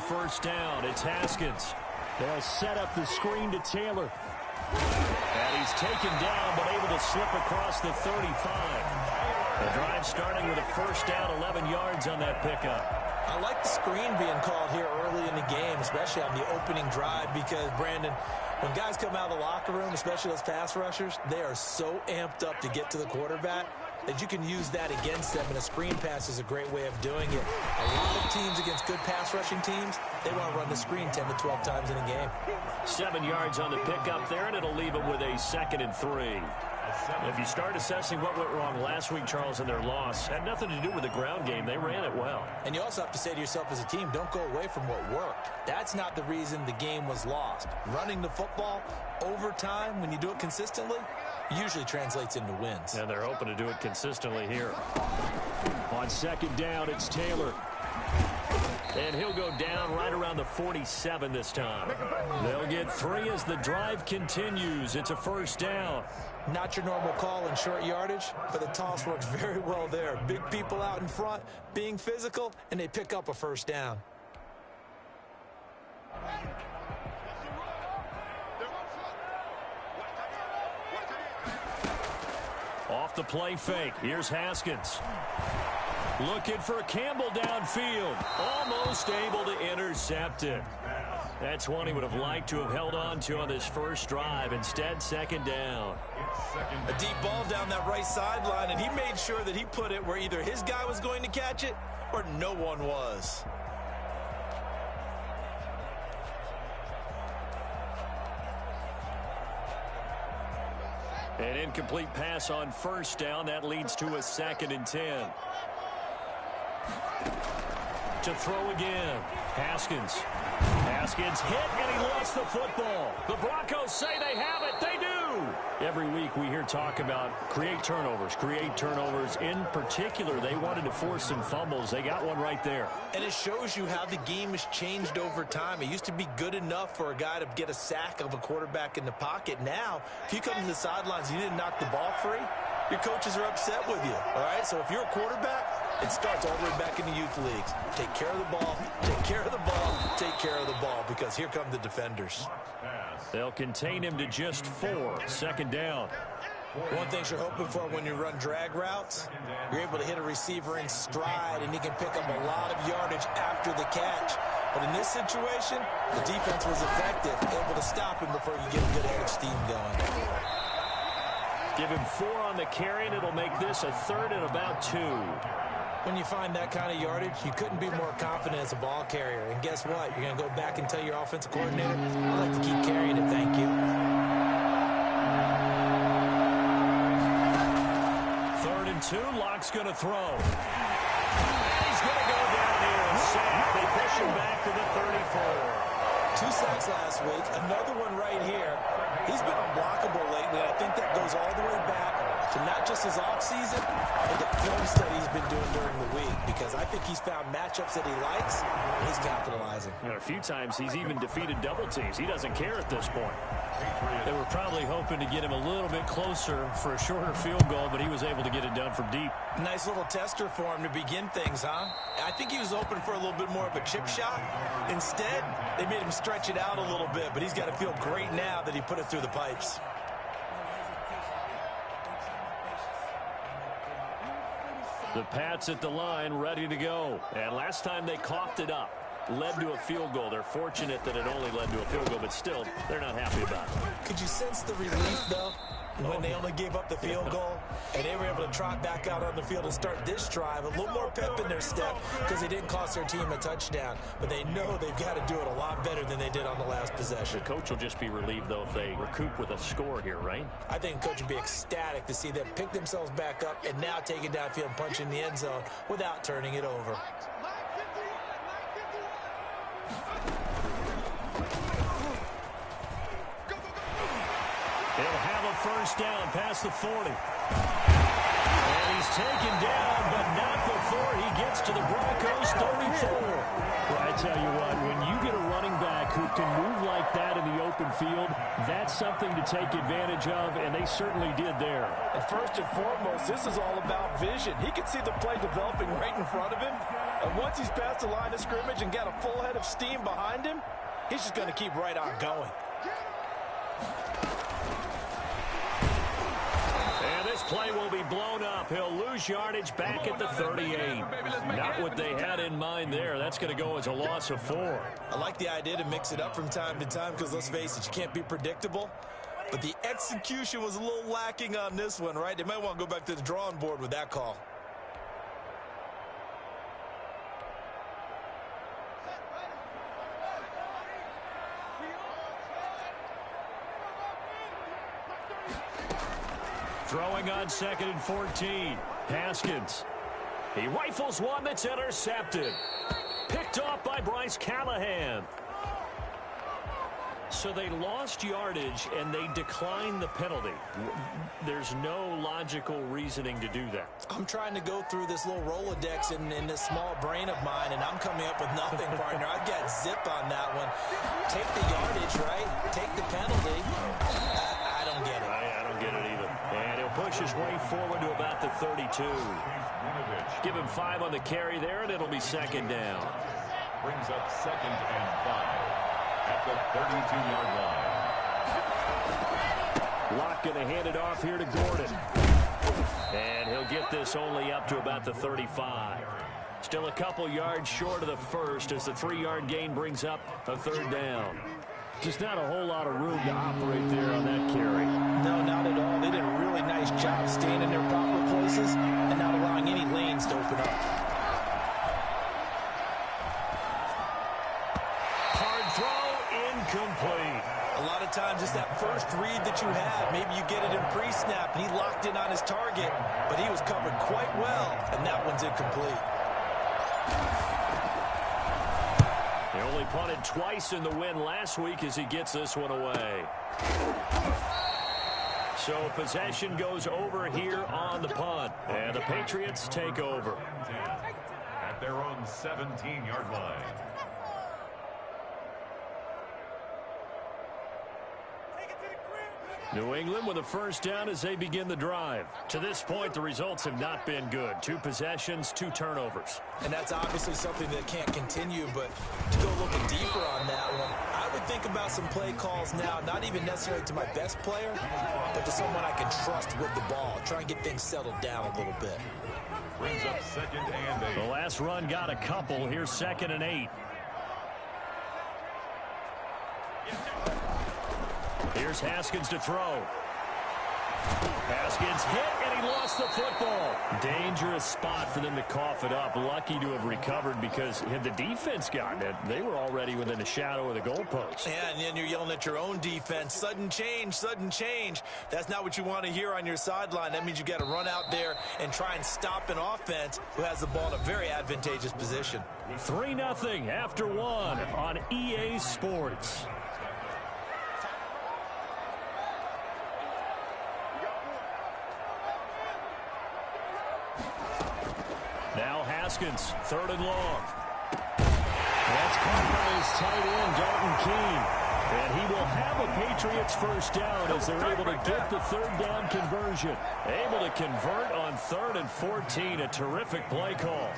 first down. It's Haskins. They'll set up the screen to Taylor. And he's taken down, but able to slip across the 35. The drive starting with a first down, 11 yards on that pickup. I like the screen being called here early in the game, especially on the opening drive, because, Brandon, when guys come out of the locker room, especially those pass rushers, they are so amped up to get to the quarterback that you can use that against them, and a screen pass is a great way of doing it. A lot of teams against good pass rushing teams, they want to run the screen 10 to 12 times in a game. 7 yards on the pickup there, and it'll leave them with a 2nd and 3. If you start assessing what went wrong last week, Charles, in their loss, had nothing to do with the ground game. They ran it well. And you also have to say to yourself as a team, don't go away from what worked. That's not the reason the game was lost. Running the football over time, when you do it consistently, usually translates into wins. And they're hoping to do it consistently here. On 2nd down, it's Taylor. And he'll go down right around the 47 this time. They'll get 3 as the drive continues. It's a first down. Not your normal call in short yardage, but the toss works very well there. Big people out in front, being physical, and they pick up a first down. Off the play fake. Here's Haskins. Looking for Campbell downfield. Almost able to intercept it. That's one he would have liked to have held on to on this first drive. Instead, 2nd down. A deep ball down that right sideline, and he made sure that he put it where either his guy was going to catch it or no one was. An incomplete pass on first down. That leads to a 2nd and 10. To throw again. Haskins. Haskins hit, and he lost the football. The Broncos say they have it. They do. Every week we hear talk about create turnovers. In particular, they wanted to force some fumbles. They got one right there. And it shows you how the game has changed over time. It used to be good enough for a guy to get a sack of a quarterback in the pocket. Now, if you come to the sidelines and you didn't knock the ball free, your coaches are upset with you. All right? So if you're a quarterback, it starts all the way back in the youth leagues. Take care of the ball, take care of the ball, take care of the ball, because here come the defenders. They'll contain him to just 4. 2nd down. One thing you're hoping for when you run drag routes, you're able to hit a receiver in stride, and he can pick up a lot of yardage after the catch. But in this situation, the defense was effective, able to stop him before you get a good head of steam going. Give him 4 on the carry, and it'll make this a 3rd and about 2. When you find that kind of yardage, you couldn't be more confident as a ball carrier. And guess what? You're going to go back and tell your offensive coordinator, I'd like to keep carrying it, thank you. 3rd and 2, Locke's going to throw. He's going to go down here and sack. They push him back to the 34. 2 sacks last week, another one right here. He's been unblockable lately, and I think that goes all the way back to not just his offseason, but the film study he's been doing during the week, because I think he's found matchups that he likes, and he's capitalizing. And a few times he's even defeated double teams. He doesn't care at this point. They were probably hoping to get him a little bit closer for a shorter field goal, but he was able to get it done from deep. Nice little tester for him to begin things, huh? I think he was hoping for a little bit more of a chip shot. Instead, they made him stretch it out a little bit, but he's got to feel great now that he put it through the pipes. The Pats at the line, ready to go. And last time they coughed it up, led to a field goal. They're fortunate that it only led to a field goal, but still, they're not happy about it. Could you sense the relief, though, when they only gave up the field goal and they were able to trot back out on the field and start this drive? A little more pep in their step because they didn't cost their team a touchdown, but they know they've got to do it a lot better than they did on the last possession. The coach will just be relieved, though, if they recoup with a score here, right? I think the coach would be ecstatic to see them pick themselves back up and now take it downfield and punch in the end zone without turning it over. He'll have a first down past the 40. And he's taken down, but not before he gets to the Broncos' 34. Well, I tell you what, when you get a running back who can move like that in the open field, that's something to take advantage of, and they certainly did there. And first and foremost, this is all about vision. He can see the play developing right in front of him. And once he's past the line of scrimmage and got a full head of steam behind him, he's just going to keep right on going. And this play will be blown up. He'll lose yardage back at the 38. Not what they had in mind there. That's going to go as a loss of 4. I like the idea to mix it up from time to time because, let's face it, you can't be predictable. But the execution was a little lacking on this one, right? They might want to go back to the drawing board with that call. Throwing on 2nd and 14. Haskins. He rifles one that's intercepted. Picked off by Bryce Callahan. So they lost yardage and they declined the penalty. There's no logical reasoning to do that. I'm trying to go through this little Rolodex in this small brain of mine, and I'm coming up with nothing, partner. I've got zip on that one. Take the yardage, right? Take the penalty. I don't get it. I don't get it either. And he'll push his way forward to about the 32. Give him 5 on the carry there, and it'll be 2nd down. Brings up 2nd and 5. At the 32-yard line. Locke going to hand it off here to Gordon. And he'll get this only up to about the 35. Still a couple yards short of the first as the 3-yard gain brings up a 3rd down. Just not a whole lot of room to operate there on that carry. No, not at all. They did a really nice job staying in their proper places and not allowing any lanes to open up. Complete. A lot of times it's that first read that you had. Maybe you get it in pre-snap, and he locked in on his target, but he was covered quite well, and that one's incomplete. He only punted twice in the win last week as he gets this one away. So possession goes over here on the punt, and the Patriots take over. At their own 17-yard line. New England with a 1st down as they begin the drive. To this point, the results have not been good. 2 possessions, 2 turnovers. And that's obviously something that can't continue, but to go looking deeper on that one, I would think about some play calls now, not even necessarily to my best player, but to someone I can trust with the ball. Try and get things settled down a little bit. Brings up 2nd and 8. The last run got a couple. Here's 2nd and 8. Here's Haskins to throw. Haskins hit, and he lost the football. Dangerous spot for them to cough it up. Lucky to have recovered because had the defense gotten it, they were already within the shadow of the goalpost. Yeah, and then you're yelling at your own defense. Sudden change, sudden change. That's not what you want to hear on your sideline. That means you've got to run out there and try and stop an offense who has the ball in a very advantageous position. 3-0 after 1 on EA Sports. Now Haskins, 3rd and long. That's caught by his tight end, Dalton Keene. And he will have a Patriots 1st down as they're able to get the 3rd down conversion. Able to convert on 3rd and 14. A terrific play call.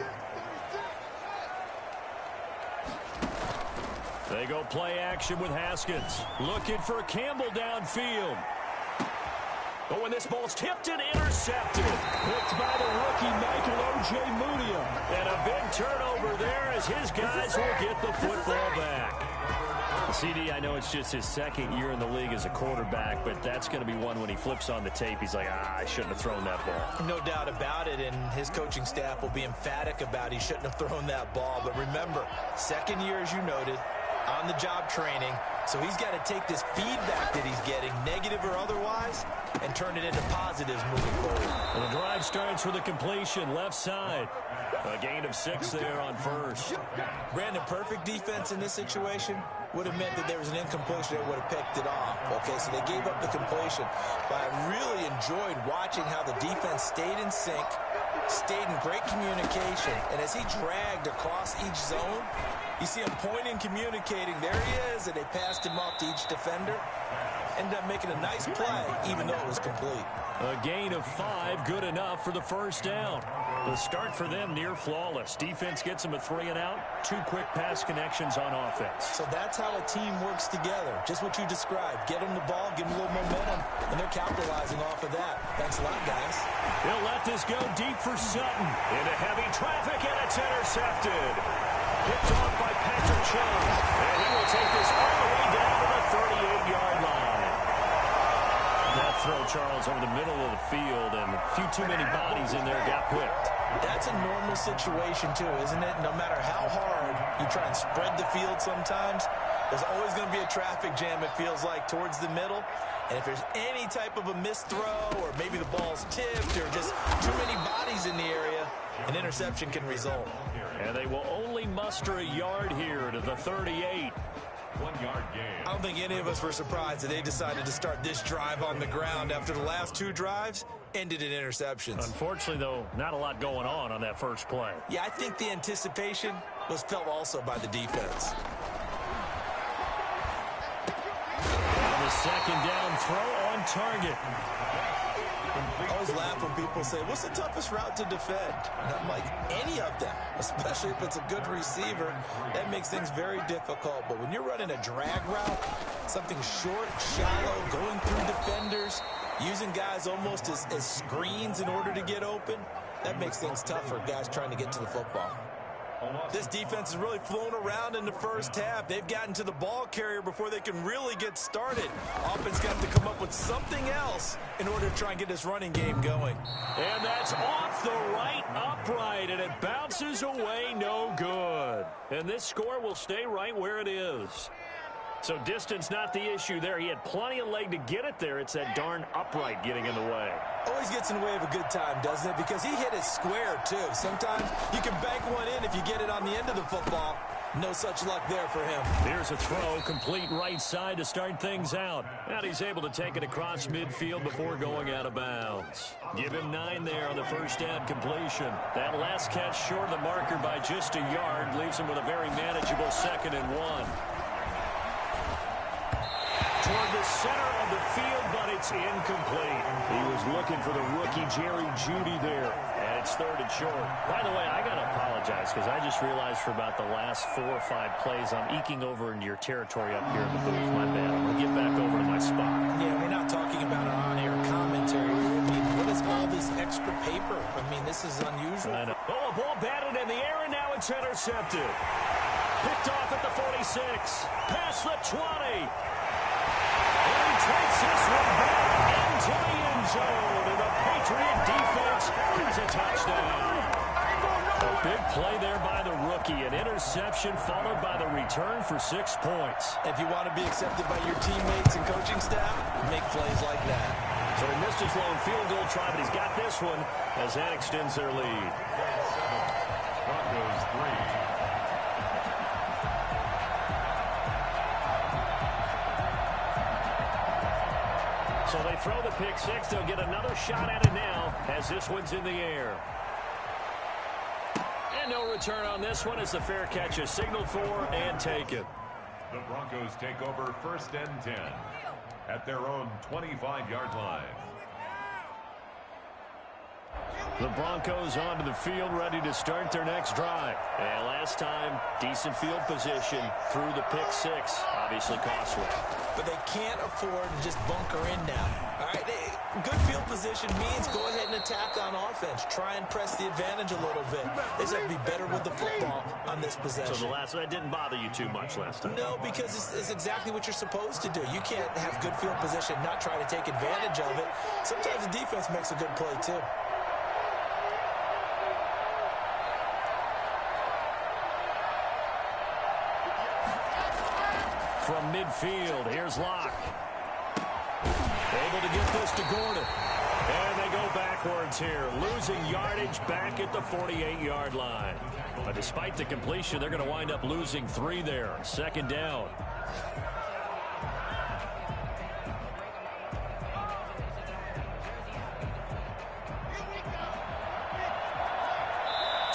They go play action with Haskins. Looking for Campbell downfield. But when this ball's tipped and intercepted, picked by the rookie Michael Ojemudia. And a big turnover there as his guys will get the football back. CD, I know it's just his 2nd year in the league as a quarterback, but that's going to be one when he flips on the tape, he's like, I shouldn't have thrown that ball. No doubt about it, and his coaching staff will be emphatic about he shouldn't have thrown that ball. But remember, 2nd year, as you noted, on-the-job training, so he's got to take this feedback that he's getting, negative or otherwise, and turn it into positives moving forward. Well, the drive starts with a completion, left side. A gain of 6 there on 1st. Brandon, perfect defense in this situation would have meant that there was an incompletion that would have picked it off. Okay, so they gave up the completion. But I really enjoyed watching how the defense stayed in sync, stayed in great communication, and as he dragged across each zone, you see him pointing, communicating. There he is, and they passed him off to each defender. ended up making a nice play, even though it was complete. A gain of 5, good enough for the first down. The start for them near flawless. Defense gets them a 3 and out. 2 quick pass connections on offense. So that's how a team works together. Just what you described. Get them the ball, give them a little momentum, and they're capitalizing off of that. Thanks a lot, guys. He'll let this go deep for Sutton. Into heavy traffic, and it's intercepted. Picked off by Patrick Chung. And he will take this all the way down to the 38-yard line. That throw, Charles, over the middle of the field, and a few too many bodies in there got picked. That's a normal situation, too, isn't it? No matter how hard you try and spread the field sometimes, there's always going to be a traffic jam, it feels like, towards the middle. And if there's any type of a missed throw, or maybe the ball's tipped, or just too many bodies in the area, an interception can result. And they will only muster a yard here to the 38. 1-yard gain. I don't think any of us were surprised that they decided to start this drive on the ground after the last 2 drives ended in interceptions. Unfortunately, though, not a lot going on that first play. Yeah, I think the anticipation was felt also by the defense. On the second down throw on target. I always laugh when people say, what's the toughest route to defend? And I'm like, any of them, especially if it's a good receiver. That makes things very difficult. But when you're running a drag route, something short, shallow, going through defenders, using guys almost as screens in order to get open, that makes things tough for guys trying to get to the football. This defense has really flown around in the first half. They've gotten to the ball carrier before they can really get started. Offense got to come up with something else in order to try and get this running game going. And that's off the right upright, and it bounces away, no good. And this score will stay right where it is. So distance not the issue there. He had plenty of leg to get it there. It's that darn upright getting in the way. Always gets in the way of a good time, doesn't it? Because he hit it square, too. Sometimes you can bank one in if you get it on the end of the football. No such luck there for him. Here's a throw, complete right side to start things out. And he's able to take it across midfield before going out of bounds. Give him 9 there on the first down completion. That last catch short of the marker by just a yard leaves him with a very manageable 2nd and 1. Toward the center of the field, but it's incomplete. He was looking for the rookie Jerry Jeudy there, and it's 3rd and short. By the way, I got to apologize because I just realized for about the last 4 or 5 plays, I'm eking over into your territory up here in the booth. My bad. I'm going to get back over to my spot. Yeah, we're not talking about an on-air commentary. I mean, what is all this extra paper? I mean, this is unusual. I know. Oh, a ball batted in the air, and now it's intercepted. Picked off at the 46. Past the 20. Takes this one back into the end zone, and the Patriot defense has a touchdown. A big play there by the rookie, an interception followed by the return for 6 points. If you want to be accepted by your teammates and coaching staff, make plays like that. So he missed his lone field goal try, but he's got this one as that extends their lead. Broncos 3. So they throw the pick 6. They'll get another shot at it now as this one's in the air. And no return on this one as the fair catch is signaled for and taken. The Broncos take over 1st and 10 at their own 25-yard line. The Broncos onto the field, ready to start their next drive. And last time, decent field position through the pick 6. Obviously costly. But they can't afford to just bunker in now. All right, good field position means go ahead and attack on offense. Try and press the advantage a little bit. They just have to be better with the football on this possession. So the last one didn't bother you too much last time? No, because it's exactly what you're supposed to do. You can't have good field position, not try to take advantage of it. Sometimes the defense makes a good play, too. From midfield, here's Locke. Able to get this to Gordon. And they go backwards here, losing yardage back at the 48-yard line. But despite the completion, they're going to wind up losing 3 there. 2nd down.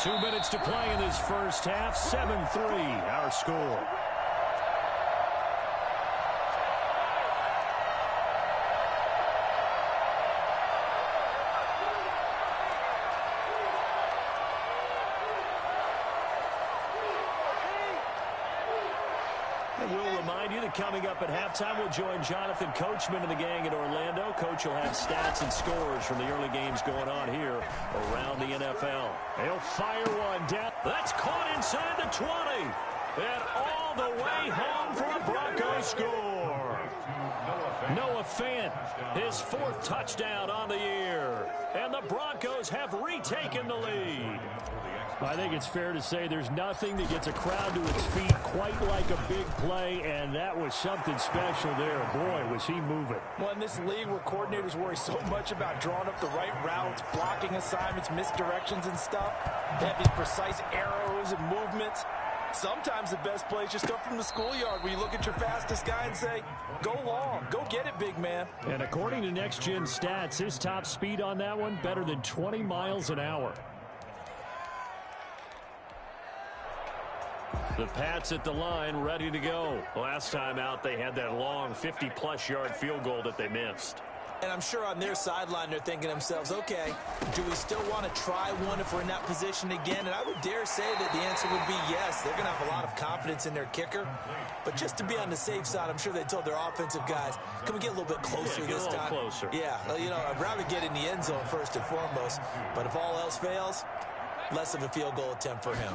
Two minutes to play in this first half. 7-3, our score. We'll remind you that coming up at halftime, we'll join Jonathan Coachman and the gang in Orlando. Coach will have stats and scores from the early games going on here around the NFL. He'll fire one down. That's caught inside the 20. And all the way home for a Broncos score. Noah Fant, his 4th touchdown on the year. And the Broncos have retaken the lead. I think it's fair to say there's nothing that gets a crowd to its feet quite like a big play, and that was something special there. Boy, was he moving. Well, in this league where coordinators worry so much about drawing up the right routes, blocking assignments, misdirections and stuff, they have these precise arrows and movements. Sometimes the best plays just come from the schoolyard where you look at your fastest guy and say, go long, go get it, big man. And according to Next Gen Stats, his top speed on that one, better than 20 miles an hour. The Pats at the line, ready to go. Last time out, they had that long 50-plus yard field goal that they missed. And I'm sure on their sideline they're thinking to themselves, okay, do we still want to try one if we're in that position again? And I would dare say that the answer would be yes. They're going to have a lot of confidence in their kicker. But just to be on the safe side, I'm sure they told their offensive guys, can we get a little bit closer this time? Closer. Yeah, you know, I'd rather get in the end zone first and foremost. But if all else fails, less of a field goal attempt for him.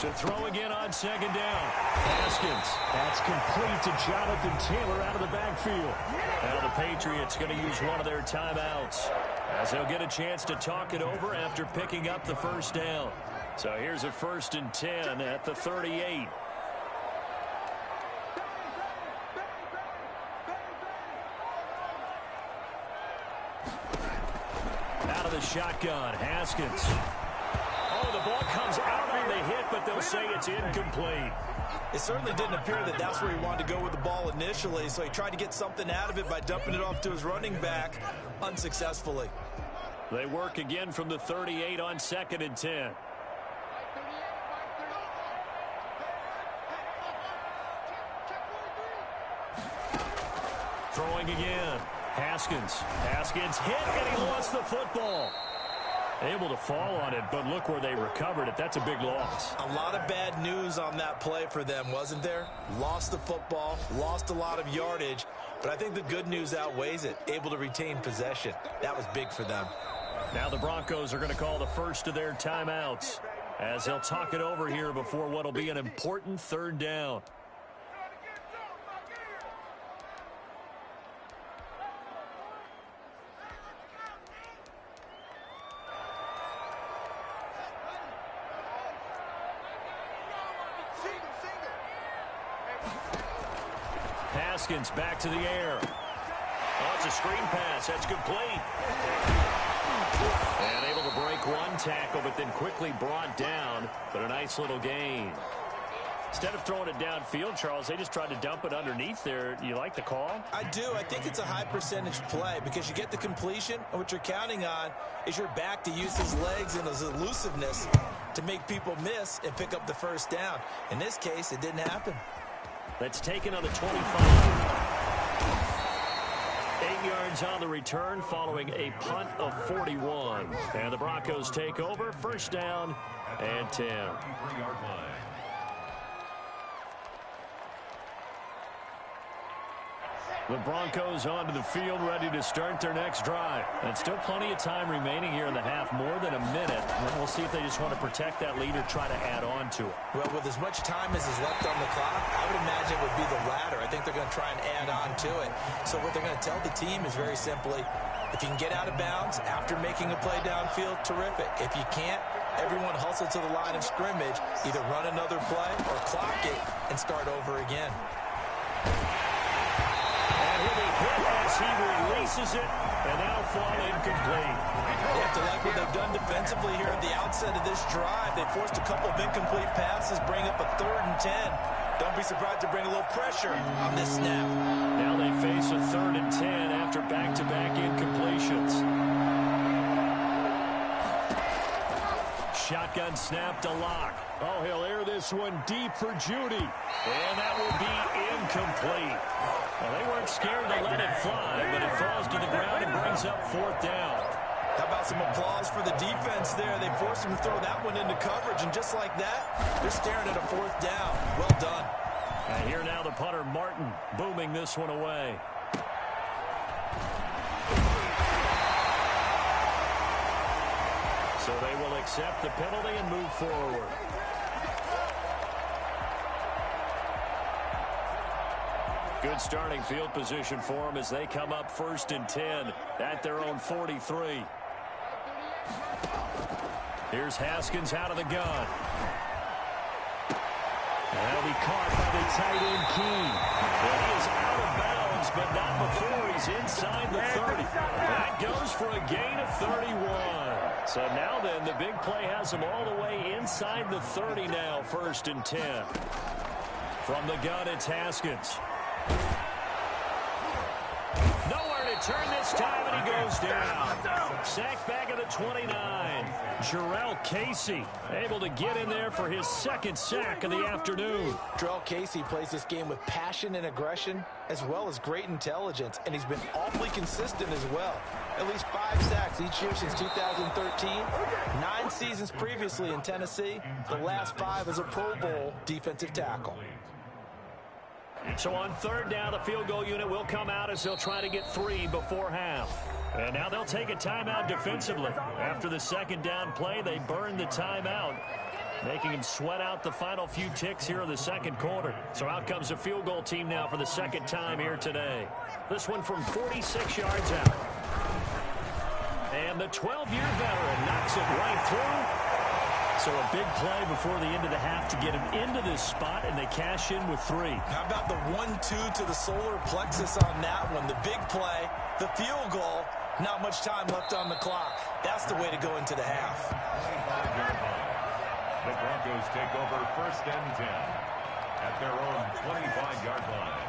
To throw again on 2nd down. Haskins. That's complete to Jonathan Taylor out of the backfield. Now the Patriots going to use one of their timeouts as they'll get a chance to talk it over after picking up the 1st down. So here's a 1st and 10 at the 38. Out of the shotgun, Haskins. Oh, the ball comes out on the hit, but they'll say it's incomplete. It certainly didn't appear that that's where he wanted to go with the ball initially, so he tried to get something out of it by dumping it off to his running back unsuccessfully. They work again from the 38 on 2nd and 10. Throwing again. Haskins hit, and he lost the football. Able to fall on it, but look where they recovered it. That's a big loss. A lot of bad news on that play for them, wasn't there? Lost the football, lost a lot of yardage, but I think the good news outweighs it. Able to retain possession. That was big for them. Now the Broncos are going to call the first of their timeouts as they'll talk it over here before what will be an important 3rd down. Haskins back to the air. Oh, it's a screen pass. That's complete. And able to break one tackle, but then quickly brought down. But a nice little gain. Instead of throwing it downfield, Charles, they just tried to dump it underneath there. You like the call? I do. I think it's a high percentage play because you get the completion, and what you're counting on is your back to use his legs and his elusiveness to make people miss and pick up the 1st down. In this case, it didn't happen. That's taken on the 25. 8 yards on the return following a punt of 41. And the Broncos take over. 1st down and 10. The Broncos onto the field, ready to start their next drive. And still plenty of time remaining here in the half, more than a minute. We'll see if they just want to protect that lead or try to add on to it. Well, with as much time as is left on the clock, I would imagine it would be the latter. I think they're going to try and add on to it. So what they're going to tell the team is very simply, if you can get out of bounds after making a play downfield, terrific. If you can't, everyone hustle to the line of scrimmage, either run another play or clock it and start over again. As he releases it, and that'll fall incomplete. You have to like what they've done defensively here at the outset of this drive. They forced a couple of incomplete passes, bring up a 3rd and 10. Don't be surprised to bring a little pressure on this snap. Now they face a 3rd and 10 after back-to-back incompletions. Shotgun snap to Lock. Oh, he'll air this one deep for Judy. And that will be incomplete. Well, they weren't scared to let it fly, but it falls to the ground and brings up 4th down. How about some applause for the defense there? They forced him to throw that one into coverage, and just like that, they're staring at a 4th down. Well done. And here now the punter, Martin, booming this one away. So they will accept the penalty and move forward. Good starting field position for them as they come up 1st and 10 at their own 43. Here's Haskins out of the gun. That'll be caught by the tight end, Keene. And he is out of bounds, but not before he's inside the 30. That goes for a gain of 31. So now then, the big play has him all the way inside the 30 now, 1st and 10. From the gun, it's Haskins. Nowhere to turn this time, and he goes down. Sacked back at the 29. Jarrell Casey able to get in there for his 2nd sack of the afternoon. Jarrell Casey plays this game with passion and aggression as well as great intelligence, and he's been awfully consistent as well. At least 5 sacks each year since 2013. 9 seasons previously in Tennessee. The last 5 as a Pro Bowl defensive tackle. So on 3rd down, the field goal unit will come out as they'll try to get 3 before half. And now they'll take a timeout defensively. After the 2nd down play, they burn the timeout, making him sweat out the final few ticks here in the 2nd quarter. So out comes the field goal team now for the 2nd time here today. This one from 46 yards out. And the 12-year veteran knocks it right through. So a big play before the end of the half to get him into this spot, and they cash in with 3. How about the 1-2 to the solar plexus on that one? The big play, the field goal, not much time left on the clock. That's the way to go into the half. The Broncos take over 1st and 10 at their own 25-yard line.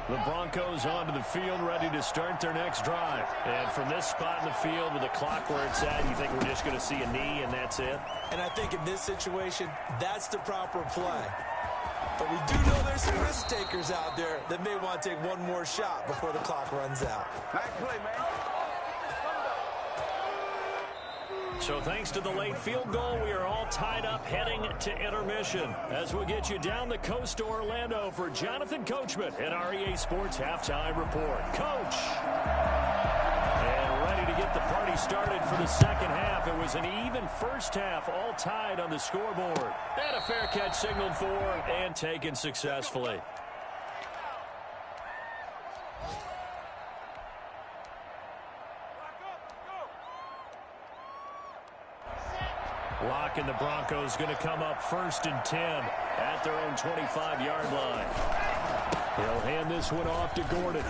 The Broncos onto the field, ready to start their next drive. And from this spot in the field with the clock where it's at, you think we're just going to see a knee and that's it? And I think in this situation, that's the proper play. But we do know there's some risk takers out there that may want to take one more shot before the clock runs out. Nice play, man. So thanks to the late field goal, we are all tied up heading to intermission. As we'll get you down the coast to Orlando for Jonathan Coachman at our EA Sports Halftime Report. Coach! And ready to get the party started for the 2nd half. It was an even 1st half, all tied on the scoreboard. And a fair catch signaled for and taken successfully. Locke and the Broncos going to come up 1st and 10 at their own 25-yard line. He'll hand this one off to Gordon.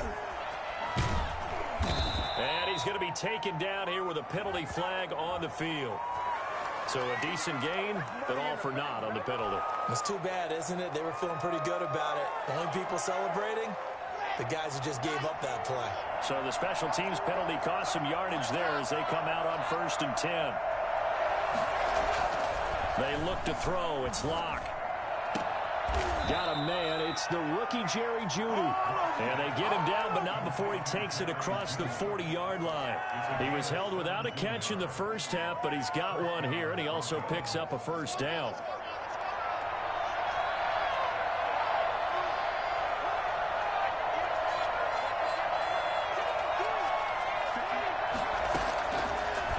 And he's going to be taken down here with a penalty flag on the field. So a decent gain, but all for naught on the penalty. It's too bad, isn't it? They were feeling pretty good about it. The only people celebrating, the guys who just gave up that play. So the special teams penalty cost some yardage there as they come out on 1st and 10. They look to throw. It's Locke. Got a man. It's the rookie Jerry Jeudy. And they get him down, but not before he takes it across the 40-yard line. He was held without a catch in the 1st half, but he's got one here, and he also picks up a 1st down.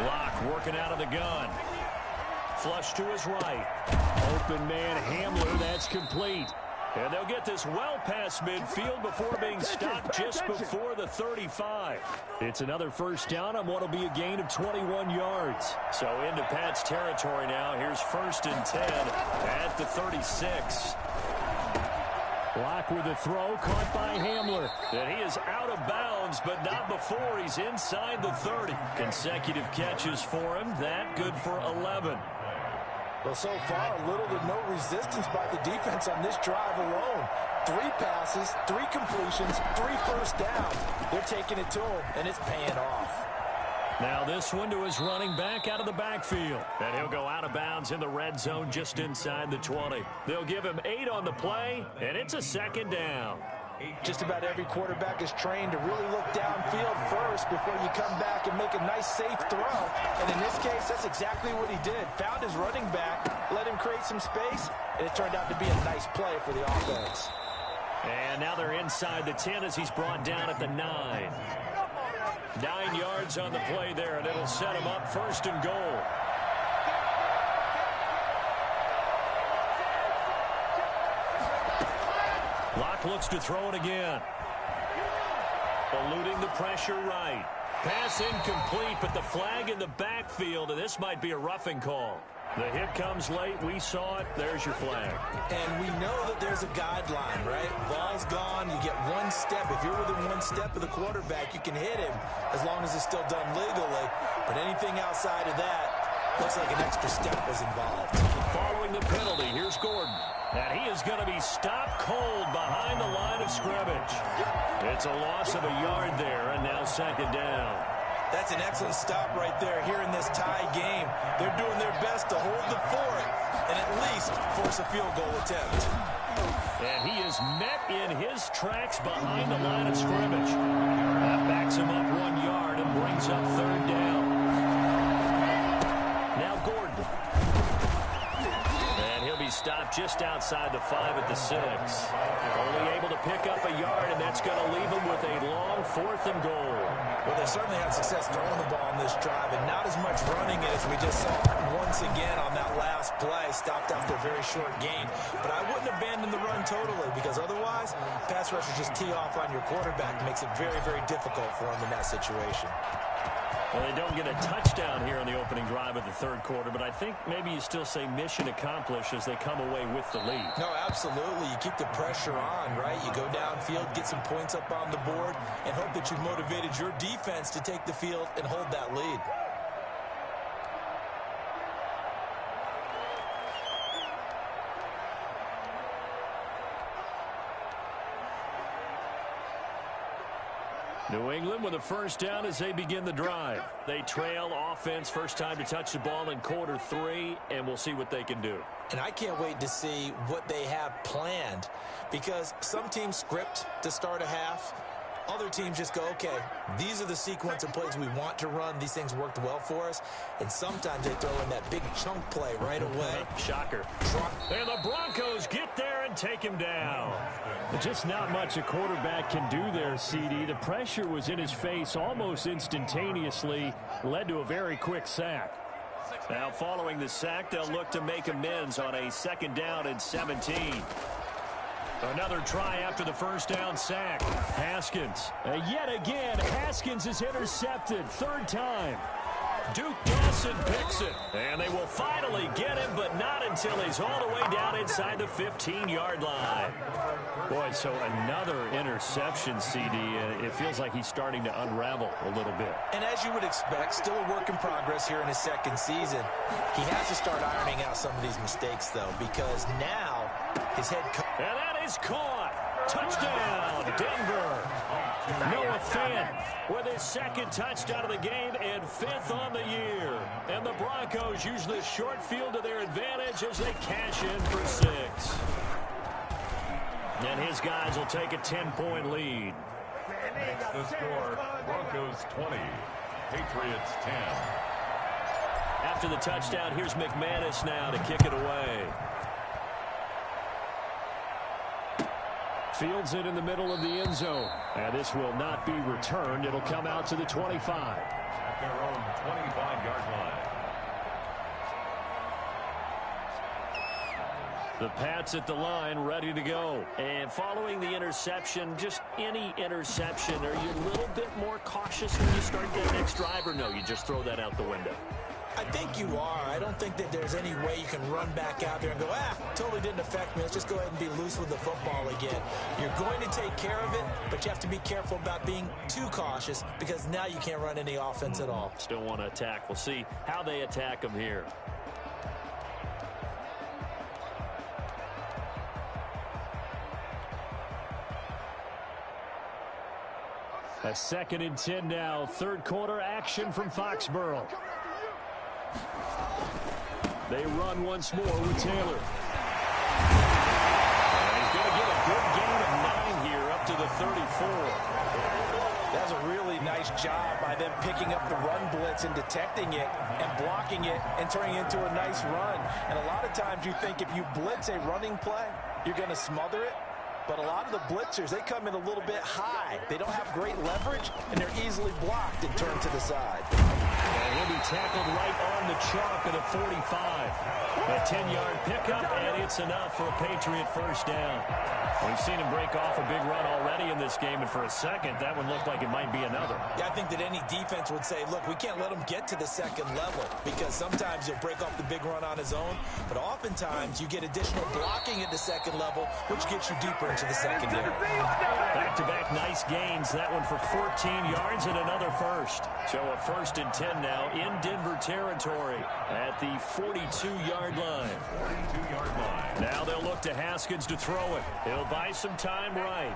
Locke working out of the gun. Flush to his right. Open man Hamler, that's complete. And they'll get this well past midfield before being stopped just before the 35. It's another 1st down on what will be a gain of 21 yards. So into Pat's territory now. Here's 1st and 10 at the 36. Locke with a throw, caught by Hamler. And he is out of bounds, but not before he's inside the 30. Consecutive catches for him. That good for 11. Well, so far, little to no resistance by the defense on this drive alone. 3 passes, 3 completions, 3 1st down. They're taking it to him, and it's paying off. Now this one to his running back out of the backfield. And he'll go out of bounds in the red zone just inside the 20. They'll give him 8 on the play, and it's a 2nd down. Just about every quarterback is trained to really look downfield first before you come back and make a nice, safe throw. And in this case, that's exactly what he did. Found his running back, let him create some space, and it turned out to be a nice play for the offense. And now they're inside the 10 as he's brought down at the 9. 9 yards on the play there, and it'll set him up 1st and goal. Locke looks to throw it again. Eluding the pressure right. Pass incomplete, but the flag in the backfield, and this might be a roughing call. The hit comes late. We saw it. There's your flag. And we know that there's a guideline, right? Ball's gone. You get one step. If you're within one step of the quarterback, you can hit him as long as it's still done legally. But anything outside of that, looks like an extra step was involved. Following the penalty, here's Gordon. And he is going to be stopped cold behind the line of scrimmage. It's a loss of a yard there, and now 2nd down. That's an excellent stop right there here in this tie game. They're doing their best to hold the fort and at least force a field goal attempt. And he is met in his tracks behind the line of scrimmage. That backs him up 1 yard and brings up 3rd down. Now Gordon. And he'll be stopped just outside the 5 at the 6. Only able to pick up a yard, and that's going to leave him with a long 4th and goal. Well, they certainly had success throwing the ball on this drive, and not as much running it as we just saw once again on that last play. Stopped after a very short gain. But I wouldn't abandon the run totally, because otherwise, pass rushers just tee off on your quarterback. It makes it very, very difficult for him in that situation. Well, they don't get a touchdown here on the opening drive of the 3rd quarter, but I think maybe you still say mission accomplished as they come away with the lead. No, absolutely. You keep the pressure on, right? You go downfield, get some points up on the board, and hope that you've motivated your defense to take the field and hold that lead. New England with a 1st down as they begin the drive. They trail offense, first time to touch the ball in quarter 3, and we'll see what they can do. And I can't wait to see what they have planned, because some teams script to start a half. Other teams just go, okay, these are the sequence of plays we want to run. These things worked well for us. And sometimes they throw in that big chunk play right away. Shocker. And the Broncos get there and take him down. Just not much a quarterback can do there, CD. The pressure was in his face almost instantaneously, led to a very quick sack. Now following the sack, they'll look to make amends on a 2nd down and 17. Another try after the 1st down sack. Haskins. Yet again, Haskins is intercepted. 3rd time. Duke Dawson picks it. And they will finally get him, but not until he's all the way down inside the 15-yard line. Boy, so another interception, CD. It feels like he's starting to unravel a little bit. And as you would expect, still a work in progress here in his 2nd season. He has to start ironing out some of these mistakes, though, because now his head coach... And that is caught. Touchdown, Denver. Noah Fant with his 2nd touchdown of the game and 5th on the year. And the Broncos use this short field to their advantage as they cash in for 6. And his guys will take a 10-point lead. Next the score, Broncos 20, Patriots 10. After the touchdown, here's McManus now to kick it away. Fields it in the middle of the end zone. And this will not be returned. It'll come out to the 25. At their own 25-yard line. The Pats at the line, ready to go. And following the interception, just any interception, are you a little bit more cautious when you start that next drive, or no, you just throw that out the window? I think you are. I don't think that there's any way you can run back out there and go, totally didn't affect me. Let's just go ahead and be loose with the football again. You're going to take care of it, but you have to be careful about being too cautious, because now you can't run any offense at all. Still want to attack. We'll see how they attack them here. A 2nd and 10 now. 3rd quarter action from Foxborough. They run once more with Taylor. And he's going to get a good gain of 9 here up to the That's a really nice job by them picking up the run blitz and detecting it and blocking it and turning it into a nice run. And a lot of times you think if you blitz a running play, you're going to smother it. But a lot of the blitzers, they come in a little bit high. They don't have great leverage, and they're easily blocked and turned to the side. And he'll be tackled right on the chalk at a 45. A 10-yard pickup, and it's enough for a Patriot first down. We've seen him break off a big run already in this game, and for a second, that one looked like it might be another. Yeah, I think that any defense would say, look, we can't let him get to the second level because sometimes he'll break off the big run on his own, but oftentimes you get additional blocking at the second level, which gets you deeper into the secondary. Back-to-back nice gains. That one for 14 yards and another first. So a 1st and 10 now in Denver territory at the 42-yard line. 42-yard line. Now they'll look to Haskins to throw it. He'll buy some time right.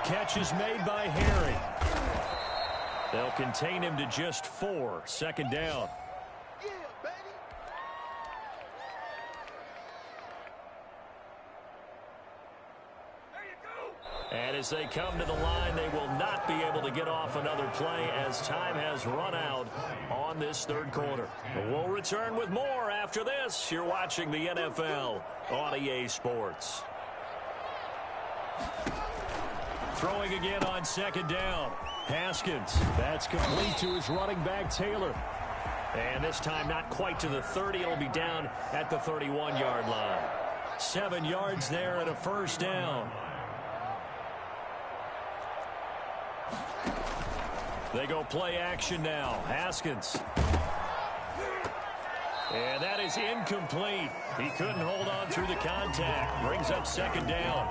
Catch is made by Harry. They'll contain him to just 4. Second down. And as they come to the line, they will not be able to get off another play as time has run out on this third quarter. We'll return with more after this. You're watching the NFL on EA Sports. Throwing again on second down. Haskins. That's complete to his running back, Taylor. And this time not quite to the 30. It'll be down at the 31-yard line. 7 yards there and a first down. They go play action now. Haskins. And that is incomplete. He couldn't hold on through the contact. Brings up second down.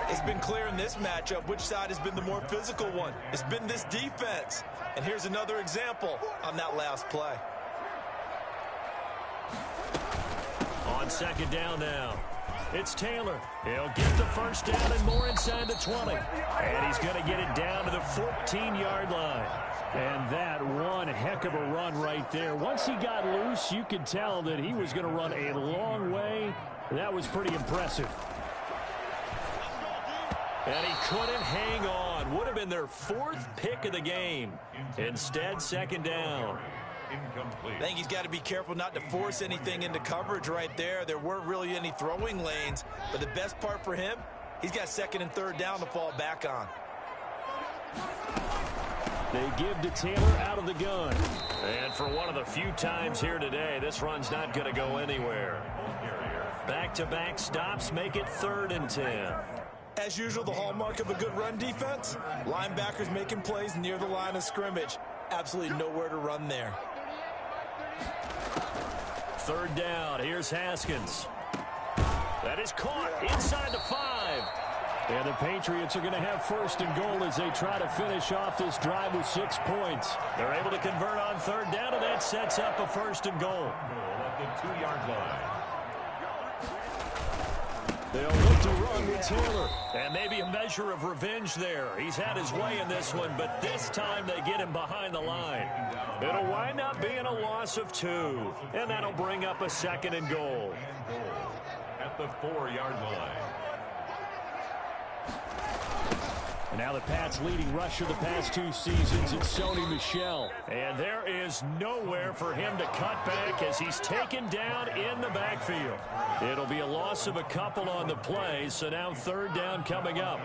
It's been clear in this matchup which side has been the more physical one. It's been this defense. And here's another example on that last play. On second down now. It's Taylor. He'll get the first down and more inside the 20. And he's going to get it down to the 14-yard line. And that one heck of a run right there. Once he got loose, you could tell that he was going to run a long way. That was pretty impressive. And he couldn't hang on. Would have been their 4th pick of the game. Instead, second down. Incomplete. I think he's got to be careful not to force anything into coverage right there. There weren't really any throwing lanes. But the best part for him, he's got second and third down to fall back on. They give to Taylor out of the gun. And for one of the few times here today, this run's not going to go anywhere. Back-to-back stops make it 3rd and 10. As usual, the hallmark of a good run defense, linebackers making plays near the line of scrimmage. Absolutely nowhere to run there. 3rd down. Here's Haskins. That is caught inside the 5. And the Patriots are going to have 1st and goal as they try to finish off this drive with 6 points. They're able to convert on 3rd down, and that sets up a 1st and goal. At the 2-yard line. They'll look to run with Taylor. And maybe a measure of revenge there. He's had his way in this one, but this time they get him behind the line. It'll wind up being a loss of 2. And that'll bring up a 2nd and goal. At the 4-yard line. Now the Pats' leading rusher the past 2 seasons, it's Sony Michel. And there is nowhere for him to cut back as he's taken down in the backfield. It'll be a loss of a couple on the play, so now 3rd down coming up.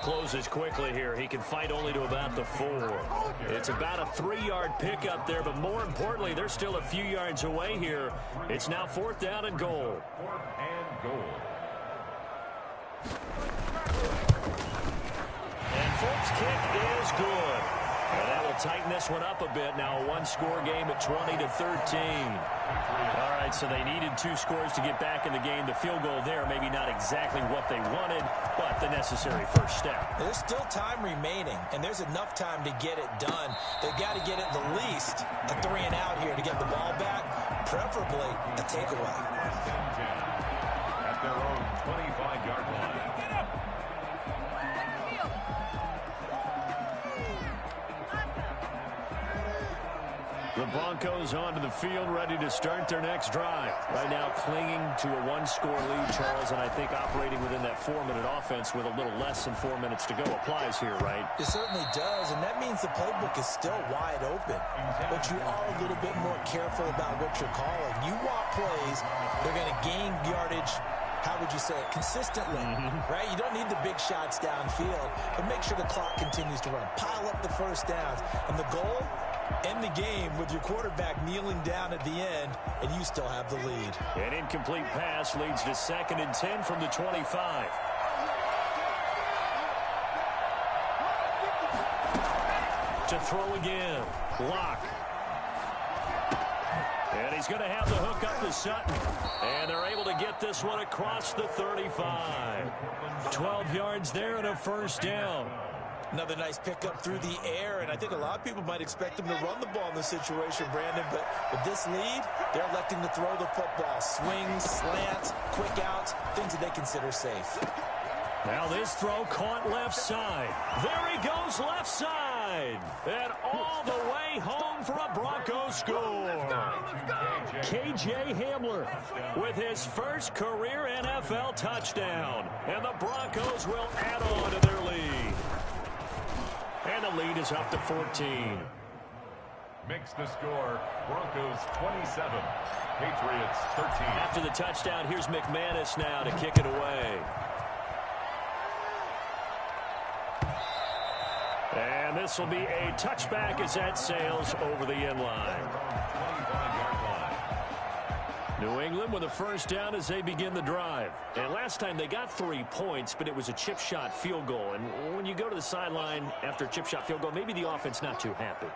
Closes quickly here. He can fight only to about the 4. It's about a 3-yard pickup there, but more importantly, they're still a few yards away here. It's now 4th down and goal. 4th and goal. And Fult's kick is good. And that will tighten this one up a bit. Now a 1-score game at 20-13. All right, so they needed 2 scores to get back in the game. The field goal there, maybe not exactly what they wanted, but the necessary first step. There's still time remaining, and there's enough time to get it done. They've got to get at the least a 3 and out here to get the ball back, preferably a takeaway. At their own 25-yard line. The Broncos onto the field, ready to start their next drive. Right now clinging to a one-score lead, Charles, and I think operating within that 4-minute offense with a little less than 4 minutes to go applies here, right? It certainly does, and that means the playbook is still wide open. But you are a little bit more careful about what you're calling. You want plays, they're going to gain yardage, how would you say it, consistently, right? You don't need the big shots downfield, but make sure the clock continues to run. Pile up the first downs, and the goal, end the game with your quarterback kneeling down at the end, and you still have the lead. An incomplete pass leads to 2nd and 10 from the 25. To throw again. Lock. And he's going to have the hook up to Sutton. And they're able to get this one across the 35. 12 yards there and a first down. Another nice pickup through the air, and I think a lot of people might expect them to run the ball in this situation, Brandon, but with this lead, they're electing to throw the football. Swings, slants, quick outs, things that they consider safe. Now this throw caught left side. There he goes left side. And all the way home for a Broncos score. KJ Hamler with his first career NFL touchdown. And the Broncos will add on to their lead. And the lead is up to 14. Makes the score Broncos 27, Patriots 13. After the touchdown, here's McManus now to kick it away. And this will be a touchback as that sails over the end line. New England with a first down as they begin the drive. And last time they got 3 points, but it was a chip shot field goal. And when you go to the sideline after a chip shot field goal, maybe the offense not too happy.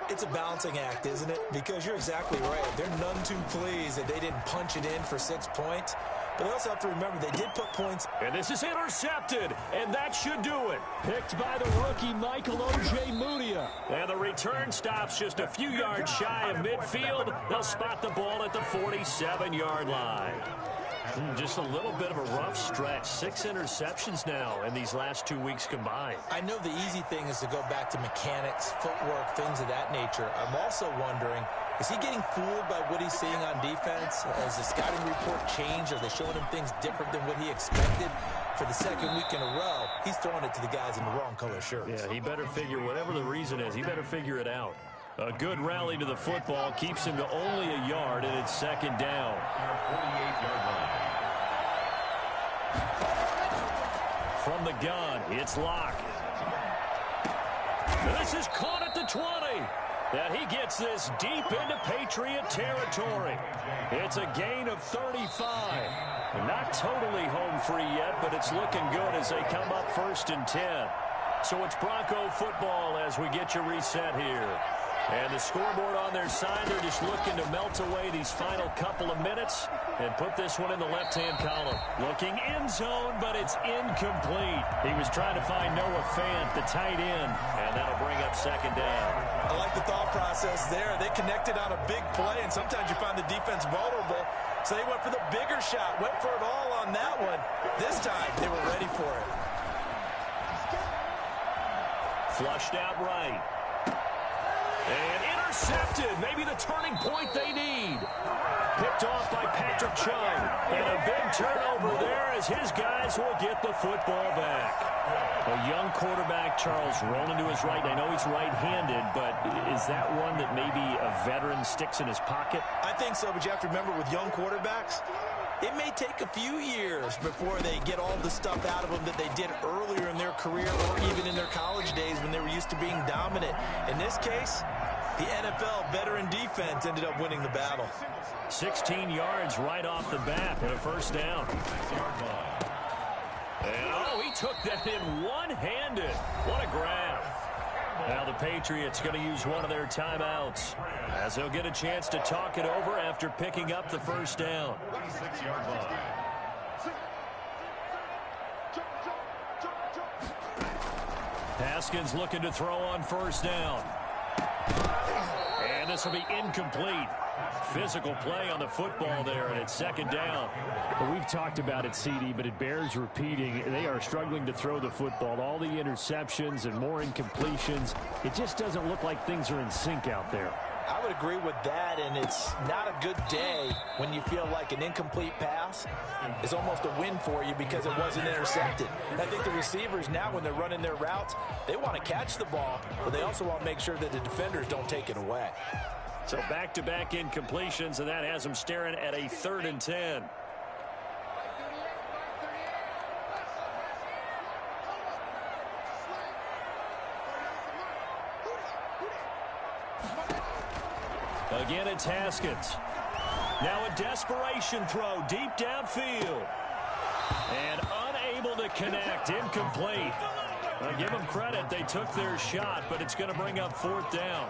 It's a balancing act, isn't it? Because you're exactly right. They're none too pleased that they didn't punch it in for 6 points. But they also have to remember they did put points. And this is intercepted, and that should do it. Picked by the rookie Michael O.J. Mudia. And the return stops just a few yards shy of midfield. They'll spot the ball at the 47-yard line. Just a little bit of a rough stretch. 6 interceptions now in these last 2 weeks combined. I know the easy thing is to go back to mechanics, footwork, things of that nature. I'm also wondering, is he getting fooled by what he's seeing on defense? Has the scouting report changed? Are they showing him things different than what he expected? For the 2nd week in a row, he's throwing it to the guys in the wrong color shirts. Yeah, he better figure, whatever the reason is, he better figure it out. A good rally to the football keeps him to only a yard, and it's 2nd down. 48-yard line. From the gun, it's Locke. This is caught at the 20. And he gets this deep into Patriot territory. It's a gain of 35. Not totally home free yet, but it's looking good as they come up 1st and 10. So it's Bronco football as we get you reset here. And the scoreboard on their side, they're just looking to melt away these final couple of minutes and put this one in the left-hand column. Looking end zone, but it's incomplete. He was trying to find Noah Fant, the tight end, and that'll bring up 2nd down. I like the thought process there. They connected on a big play, and sometimes you find the defense vulnerable. So they went for the bigger shot, went for it all on that one. This time, they were ready for it. Flushed out right. And intercepted. Maybe the turning point they need. Picked off by Patrick Chung. And a big turnover there as his guys will get the football back. A young quarterback, Charles, rolling to his right. I know he's right-handed, but is that one that maybe a veteran sticks in his pocket? I think so, but you have to remember with young quarterbacks, it may take a few years before they get all the stuff out of them that they did earlier in their career or even in their college days when they were used to being dominant. In this case, the NFL veteran defense ended up winning the battle. 16 yards right off the bat and a first down. And oh, he took that in one-handed. What a grab. Now the Patriots going to use one of their timeouts as they'll get a chance to talk it over after picking up the first down. 26-yard line. Haskins looking to throw on first down. And this will be incomplete. Physical play on the football there, and it's 2nd down. Well, we've talked about it, CD, but it bears repeating. They are struggling to throw the football. All the interceptions and more incompletions. It just doesn't look like things are in sync out there. I would agree with that, and it's not a good day when you feel like an incomplete pass is almost a win for you because it wasn't intercepted. And I think the receivers now, when they're running their routes, they want to catch the ball, but they also want to make sure that the defenders don't take it away. So back-to-back incompletions, and that has them staring at a 3rd and 10. Again, it's Haskins. Now a desperation throw deep downfield. And unable to connect, incomplete. I'll give them credit, they took their shot, but it's going to bring up 4th down.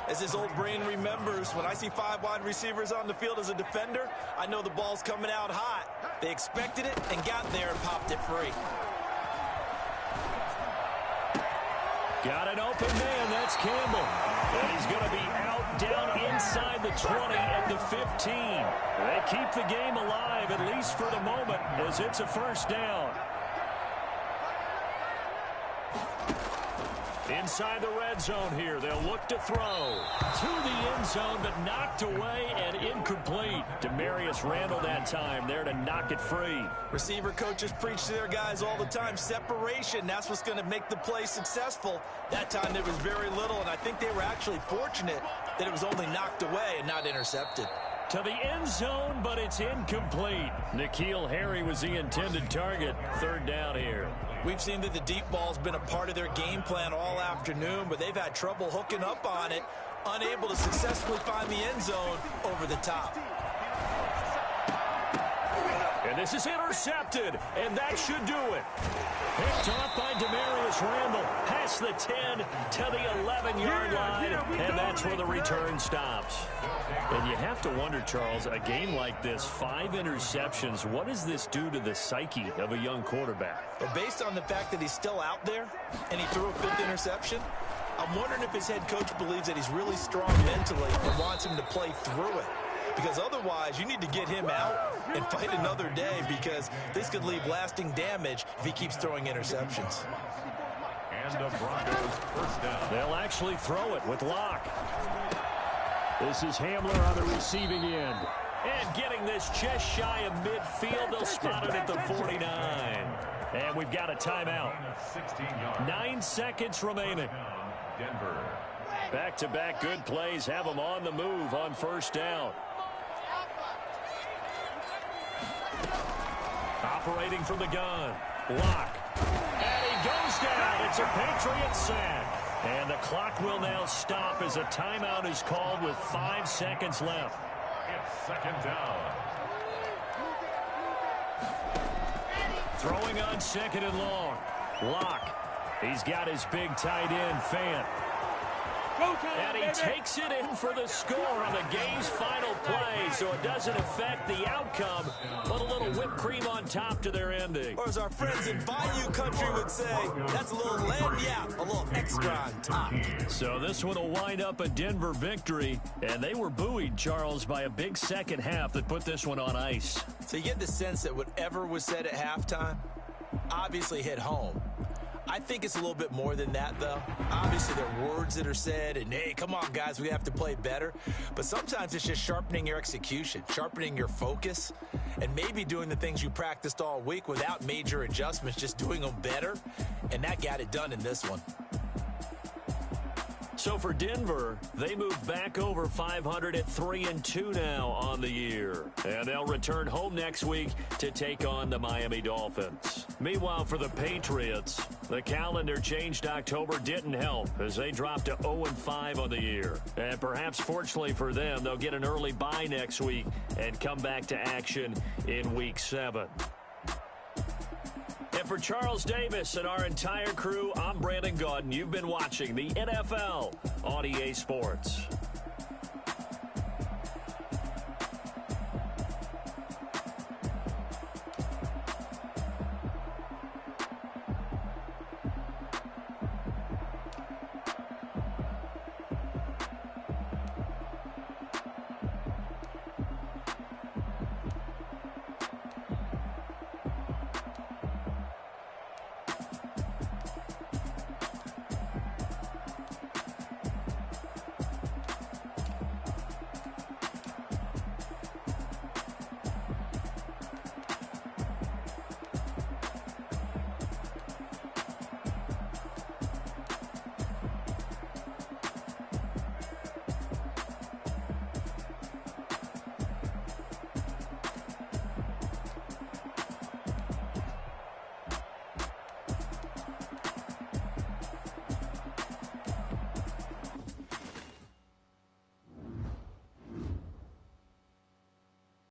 As his old brain remembers, when I see 5 wide receivers on the field as a defender, I know the ball's coming out hot. They expected it and got there and popped it free. Got an open man, that's Campbell. And he's going to be out down inside the 20 at the 15. They keep the game alive, at least for the moment, as it's a 1st down. Inside the red zone here, they'll look to throw. To the end zone, but knocked away and incomplete. Demarius Randall that time there to knock it free. Receiver coaches preach to their guys all the time. Separation, that's what's going to make the play successful. That time there was very little, and I think they were actually fortunate that it was only knocked away and not intercepted. To the end zone, but it's incomplete. N'Keal Harry was the intended target. 3rd down here. We've seen that the deep ball's been a part of their game plan all afternoon, but they've had trouble hooking up on it, unable to successfully find the end zone over the top. And this is intercepted, and that should do it. Picked off by Demarius Randall, past the 10 to the 11-yard line, and that's where the return stops. And you have to wonder, Charles, a game like this, 5 interceptions, what does this do to the psyche of a young quarterback? But based on the fact that he's still out there and he threw a 5th interception, I'm wondering if his head coach believes that he's really strong mentally and wants him to play through it. Because otherwise, you need to get him out and fight another day, because this could leave lasting damage if he keeps throwing interceptions. And the Broncos 1st down. They'll actually throw it with Locke. This is Hamler on the receiving end. And getting this just shy of midfield, they'll spot it at the 49. And we've got a timeout. 9 seconds remaining. Denver. Back-to-back good plays have them on the move on 1st down. Operating from the gun. Locke. And he goes down. It's a Patriot sack. And the clock will now stop as a timeout is called with 5 seconds left. It's 2nd down. Throwing on 2nd and long. Locke. He's got his big tight end, Fant. And he takes it in for the score on the game's final play, so it doesn't affect the outcome, but a little whipped cream on top to their ending. Or as our friends in Bayou Country would say, that's a little lagniappe, a little extra on top. So this one will wind up a Denver victory, and they were buoyed, Charles, by a big second half that put this one on ice. So you get the sense that whatever was said at halftime obviously hit home. I think it's a little bit more than that, though. Obviously, there are words that are said, and, hey, come on, guys, we have to play better. But sometimes it's just sharpening your execution, sharpening your focus, and maybe doing the things you practiced all week without major adjustments, just doing them better. And that got it done in this one. So for Denver, they move back over 500 at 3-2 now on the year. And they'll return home next week to take on the Miami Dolphins. Meanwhile, for the Patriots, the calendar changed October didn't help as they dropped to 0-5 on the year. And perhaps fortunately for them, they'll get an early bye next week and come back to action in Week 7. And for Charles Davis and our entire crew, I'm Brandon Gaudin. You've been watching the NFL on EA Sports.